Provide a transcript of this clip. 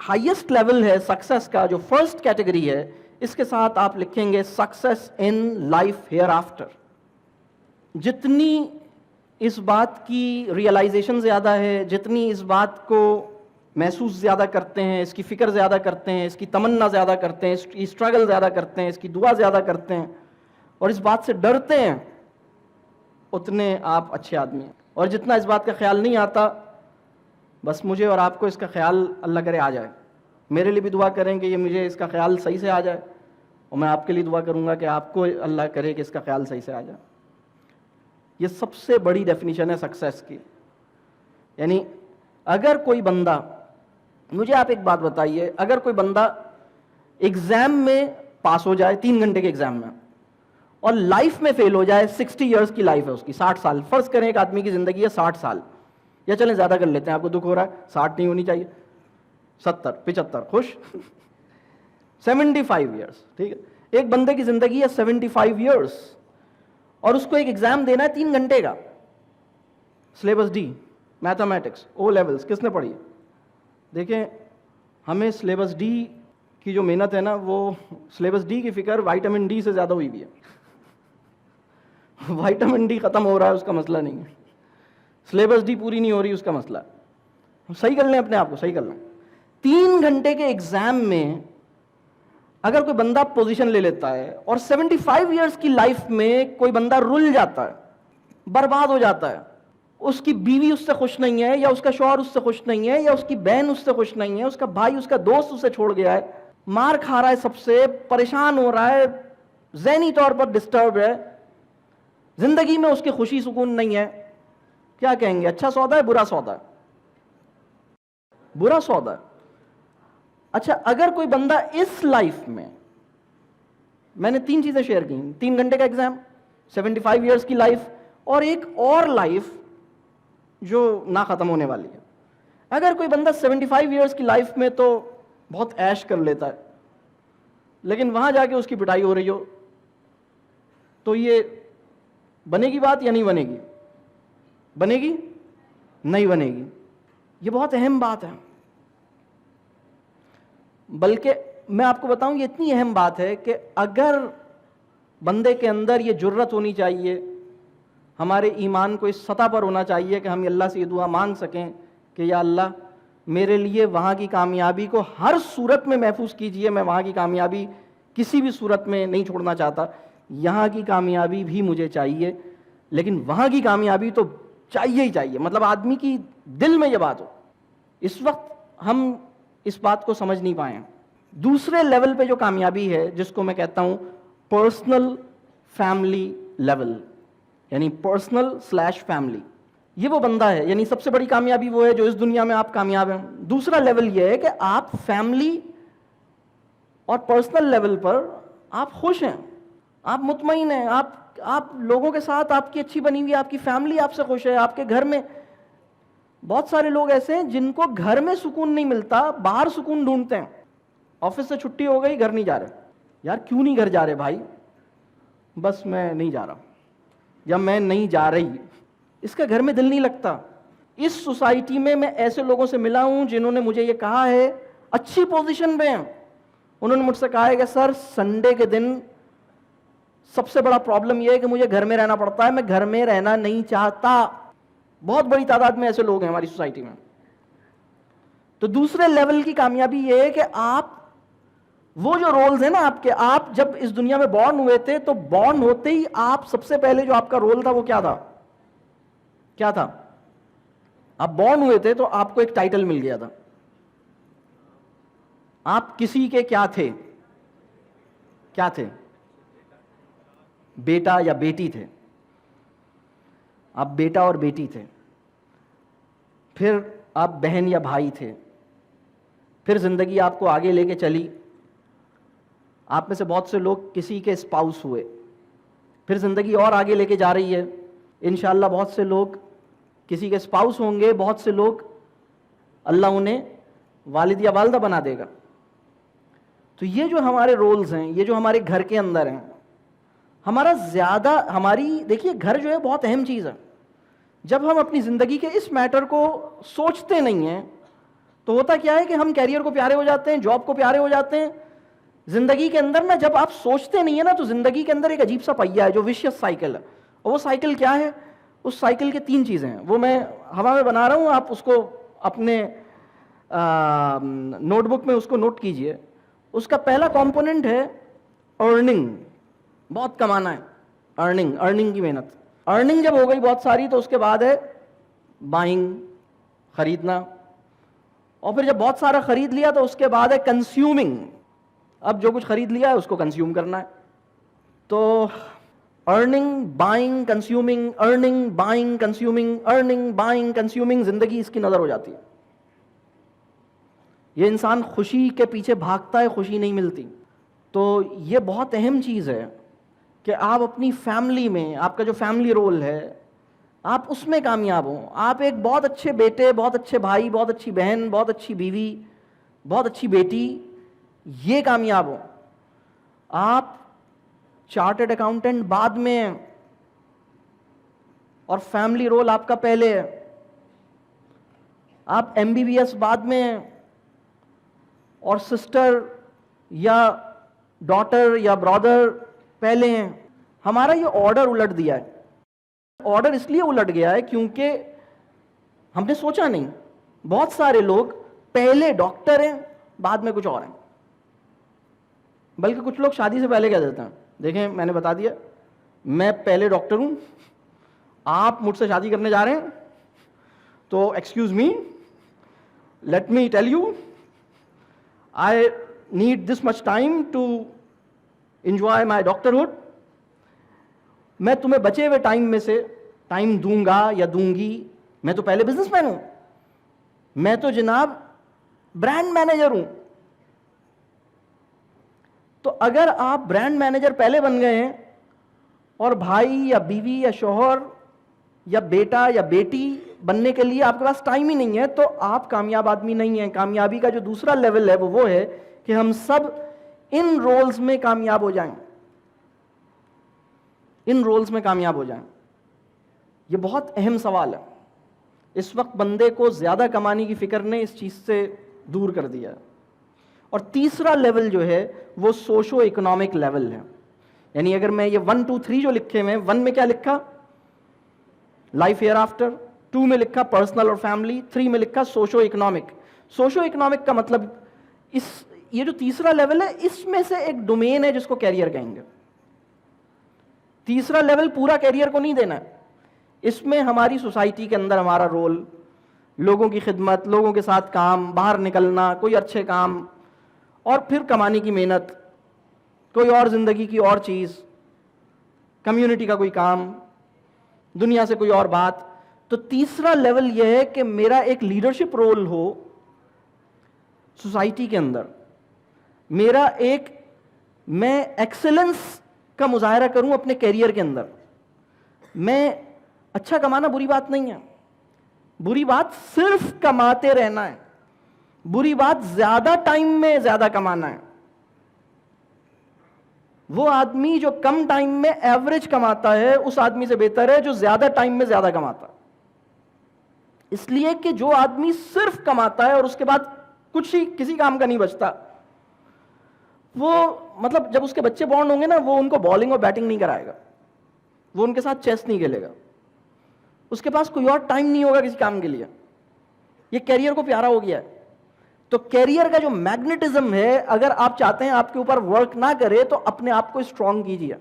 Highest level ہے success کا، جو فرسٹ کیٹیگری ہے، اس کے ساتھ آپ لکھیں گے success in life hereafter. جتنی اس بات کی ریئلائزیشن زیادہ ہے، جتنی اس بات کو محسوس زیادہ کرتے ہیں، اس کی فکر زیادہ کرتے ہیں، اس کی تمنا زیادہ کرتے ہیں، اس کی اسٹرگل زیادہ کرتے ہیں، اس کی دعا زیادہ کرتے ہیں اور اس بات سے ڈرتے ہیں، اتنے آپ اچھے آدمی ہیں. اور جتنا اس بات کا خیال نہیں آتا، بس مجھے اور آپ کو اس کا خیال اللہ کرے آ جائے. میرے لیے بھی دعا کریں کہ یہ مجھے اس کا خیال صحیح سے آ جائے، اور میں آپ کے لیے دعا کروں گا کہ آپ کو اللہ کرے کہ اس کا خیال صحیح سے آ جائے. یہ سب سے بڑی ڈیفینیشن ہے سکسیس کی. یعنی اگر کوئی بندہ، مجھے آپ ایک بات بتائیے، اگر کوئی بندہ ایگزام میں پاس ہو جائے 3 گھنٹے کے ایگزام میں، اور لائف میں فیل ہو جائے، 60 ایئرس کی لائف ہے اس کی، 60 سال، فرض کریں ایک آدمی کی زندگی ہے 60 سال، یا چلیں زیادہ کر لیتے ہیں، آپ کو دکھ ہو رہا ہے، 60 نہیں ہونی چاہیے، 70 75 خوش 75 ایئرس، ٹھیک ہے. ایک بندے کی زندگی ہے 75 ایئرس، اور اس کو ایک ایگزام دینا ہے 3 گھنٹے کا. Syllabus D, mathematics, O levels کس نے پڑھی؟ دیکھیں ہمیں سلیبس ڈی کی جو محنت ہے نا، وہ سلیبس ڈی کی فکر وائٹامن ڈی سے زیادہ ہوئی بھی ہے. وائٹامن ڈی ختم ہو رہا ہے اس کا مسئلہ نہیں ہے، سلیبس ڈی پوری نہیں ہو رہی اس کا مسئلہ ہے. ہم صحیح کر لیں اپنے آپ کو، صحیح کر لیں. 3 گھنٹے کے ایگزام میں اگر کوئی بندہ پوزیشن لے لیتا ہے، اور 75 ایئرس کی لائف میں کوئی بندہ رل جاتا ہے، برباد ہو جاتا ہے، اس کی بیوی اس سے خوش نہیں ہے، یا اس کا شوہر اس سے خوش نہیں ہے، یا اس کی بہن اس سے خوش نہیں ہے، اس کا بھائی، اس کا دوست اسے چھوڑ گیا ہے، مار کھا رہا ہے، سب سے پریشان ہو رہا ہے، ذہنی طور پر ڈسٹرب ہے، زندگی میں اس کی خوشی سکون نہیں ہے، کیا کہیں گے؟ اچھا سودا ہے، برا سودا ہے؟ برا سودا ہے. اچھا اگر کوئی بندہ اس لائف میں نے 3 چیزیں شیئر کی، 3 گھنٹے کا ایگزام، 75 ایئرس کی لائف، اور ایک اور لائف جو نہ ختم ہونے والی ہے. اگر کوئی بندہ 75 ایئرس کی لائف میں تو بہت عیش کر لیتا ہے، لیکن وہاں جا کے اس کی پٹائی ہو رہی ہو، تو یہ بنے گی بات یا نہیں بنے گی؟ بنے گی؟ نہیں بنے گی. یہ بہت اہم بات ہے. بلکہ میں آپ کو بتاؤں یہ اتنی اہم بات ہے کہ اگر بندے کے اندر یہ جرت ہونی چاہیے، ہمارے ایمان کو اس سطح پر ہونا چاہیے کہ ہم اللہ سے یہ دعا مانگ سکیں کہ یا اللہ میرے لیے وہاں کی کامیابی کو ہر صورت میں محفوظ کیجئے، میں وہاں کی کامیابی کسی بھی صورت میں نہیں چھوڑنا چاہتا، یہاں کی کامیابی بھی مجھے چاہیے، لیکن وہاں کی کامیابی تو چاہیے ہی چاہیے. مطلب آدمی کی دل میں یہ بات ہو. اس وقت ہم اس بات کو سمجھ نہیں پائے ہیں. دوسرے لیول پہ جو کامیابی ہے، جس کو میں کہتا ہوں پرسنل فیملی لیول، یعنی پرسنل / فیملی، یہ وہ بندہ ہے، یعنی سب سے بڑی کامیابی وہ ہے جو اس دنیا میں آپ کامیاب ہیں. دوسرا لیول یہ ہے کہ آپ فیملی اور پرسنل لیول پر آپ خوش ہیں، آپ مطمئن ہیں، آپ لوگوں کے ساتھ آپ کی اچھی بنی ہوئی، آپ کی فیملی آپ سے خوش ہے، آپ کے گھر میں. بہت سارے لوگ ایسے ہیں جن کو گھر میں سکون نہیں ملتا، باہر سکون ڈھونڈتے ہیں. آفس سے چھٹی ہو گئی، گھر نہیں جا رہے. یار کیوں نہیں گھر جا رہے بھائی؟ بس میں نہیں جا رہا، یا میں نہیں جا رہی، اس کا گھر میں دل نہیں لگتا. اس سوسائٹی میں ایسے لوگوں سے ملا ہوں جنہوں نے مجھے یہ کہا ہے، اچھی پوزیشن پہ ہیں، انہوں نے مجھ سے کہا ہے کہ سر سنڈے کے دن سب سے بڑا پرابلم یہ ہے کہ مجھے گھر میں رہنا پڑتا ہے، میں گھر میں رہنا نہیں چاہتا. بہت بڑی تعداد میں ایسے لوگ ہیں ہماری سوسائٹی میں. تو دوسرے لیول کی کامیابی یہ ہے کہ آپ وہ جو رولز ہیں نا آپ کے، آپ جب اس دنیا میں بورن ہوئے تھے تو بورن ہوتے ہی آپ سب سے پہلے جو آپ کا رول تھا وہ کیا تھا؟ کیا تھا؟ آپ بورن ہوئے تھے تو آپ کو ایک ٹائٹل مل گیا تھا. آپ کسی کے کیا تھے؟ کیا تھے؟ بیٹا یا بیٹی تھے. آپ بیٹا اور بیٹی تھے. پھر آپ بہن یا بھائی تھے. پھر زندگی آپ کو آگے لے کے چلی، آپ میں سے بہت سے لوگ کسی کے اسپاؤس ہوئے. پھر زندگی اور آگے لے کے جا رہی ہے، انشاءاللہ بہت سے لوگ کسی کے اسپاؤس ہوں گے، بہت سے لوگ اللہ انہیں والد یا والدہ بنا دے گا. تو یہ جو ہمارے رولز ہیں، یہ جو ہمارے گھر کے اندر ہیں، دیکھیے گھر جو ہے بہت اہم چیز ہے. جب ہم اپنی زندگی کے اس میٹر کو سوچتے نہیں ہیں تو ہوتا کیا ہے کہ ہم کیریئر کو پیارے ہو جاتے ہیں, جاب کو پیارے ہو جاتے ہیں. زندگی کے اندر نا جب آپ سوچتے نہیں ہیں نا تو زندگی کے اندر ایک عجیب سا پہیہ ہے جو وشیس سائیکل ہے. اور وہ سائیکل کیا ہے؟ اس سائیکل کے 3 چیزیں ہیں, وہ میں ہوا میں بنا رہا ہوں, آپ اس کو اپنے نوٹ بک میں اس کو نوٹ کیجئے. اس کا پہلا کمپوننٹ ہے ارننگ, بہت کمانا ہے, ارننگ کی محنت. ارننگ جب ہو گئی بہت ساری تو اس کے بعد ہے بائنگ, خریدنا. اور پھر جب بہت سارا خرید لیا تو اس کے بعد ہے کنزیومنگ, اب جو کچھ خرید لیا ہے اس کو کنزیوم کرنا ہے. تو earning, buying, consuming, earning, buying, consuming, earning, buying, consuming, زندگی اس کی نظر ہو جاتی ہے. یہ انسان خوشی کے پیچھے بھاگتا ہے, خوشی نہیں ملتی. تو یہ بہت اہم چیز ہے کہ آپ اپنی فیملی میں, آپ کا جو فیملی رول ہے, آپ اس میں کامیاب ہوں. آپ ایک بہت اچھے بیٹے, بہت اچھے بھائی, بہت اچھی بہن, بہت اچھی بیوی, بہت اچھی بیٹی, یہ کامیاب ہوں. آپ چارٹرڈ اکاؤنٹنٹ بعد میں ہیں اور فیملی رول آپ کا پہلے ہے. آپ MBBS بعد میں ہیں اور سسٹر یا ڈاٹر یا برادر پہلے ہیں. ہمارا یہ آرڈر الٹ دیا ہے. آرڈر اس لیے الٹ گیا ہے کیونکہ ہم نے سوچا نہیں. بہت سارے لوگ پہلے ڈاکٹر ہیں بعد میں کچھ اور ہیں, بلکہ کچھ لوگ شادی سے پہلے کہہ دیتے ہیں دیکھیں میں نے بتا دیا میں پہلے ڈاکٹر ہوں, آپ مجھ سے شادی کرنے جا رہے ہیں تو excuse me, let me tell you, I need this much time to enjoy my doctorhood. میں تمہیں بچے ہوئے ٹائم میں سے ٹائم دوں گا یا دوں گی. میں تو پہلے بزنس مین ہوں, میں تو جناب برانڈ مینیجر ہوں. تو اگر آپ برانڈ مینیجر پہلے بن گئے ہیں اور بھائی یا بیوی یا شوہر یا بیٹا یا بیٹی بننے کے لیے آپ کے پاس ٹائم ہی نہیں ہے تو آپ کامیاب آدمی نہیں ہیں. کامیابی کا جو دوسرا لیول ہے وہ ہے کہ ہم سب ان رولز میں کامیاب ہو جائیں, ان رولز میں کامیاب ہو جائیں. یہ بہت اہم سوال ہے. اس وقت بندے کو زیادہ کمانے کی فکر نے اس چیز سے دور کر دیا ہے. اور تیسرا لیول جو ہے وہ سوشو اکنامک لیول ہے. یعنی اگر میں یہ 1 2 3 جو لکھے ہوئے ہیں, 1 میں کیا لکھا لائف ایئر آفٹر, 2 میں لکھا پرسنل اور فیملی, 3 میں لکھا سوشو اکنامک. سوشو اکنامک کا مطلب یہ جو تیسرا لیول ہے اس میں سے ایک ڈومین ہے جس کو کیریئر کہیں گے. تیسرا لیول پورا کیریئر کو نہیں دینا ہے. اس میں ہماری سوسائٹی کے اندر ہمارا رول, لوگوں کی خدمت, لوگوں کے ساتھ کام, باہر نکلنا, کوئی اچھے کام, اور پھر کمانے کی محنت, کوئی اور زندگی کی اور چیز, کمیونٹی کا کوئی کام, دنیا سے کوئی اور بات. تو تیسرا لیول یہ ہے کہ میرا ایک لیڈرشپ رول ہو سوسائٹی کے اندر, میرا ایک میں ایکسلنس کا مظاہرہ کروں اپنے کیریئر کے اندر. میں اچھا کمانا بری بات نہیں ہے, بری بات صرف کماتے رہنا ہے, بری بات زیادہ ٹائم میں زیادہ کمانا ہے. وہ آدمی جو کم ٹائم میں ایوریج کماتا ہے اس آدمی سے بہتر ہے جو زیادہ ٹائم میں زیادہ کماتا ہے. اس لیے کہ جو آدمی صرف کماتا ہے اور اس کے بعد کچھ ہی کسی کام کا نہیں بچتا, وہ مطلب جب اس کے بچے بورن ہوں گے نا وہ ان کو بالنگ اور بیٹنگ نہیں کرائے گا, وہ ان کے ساتھ چیس نہیں کھیلے گا, اس کے پاس کوئی اور ٹائم نہیں ہوگا کسی کام کے لیے. یہ کیریئر کو پیارا ہو گیا ہے. تو کیریئر کا جو میگنیٹزم ہے, اگر آپ چاہتے ہیں آپ کے اوپر ورک نہ کرے تو اپنے آپ کو اسٹرانگ کیجیے.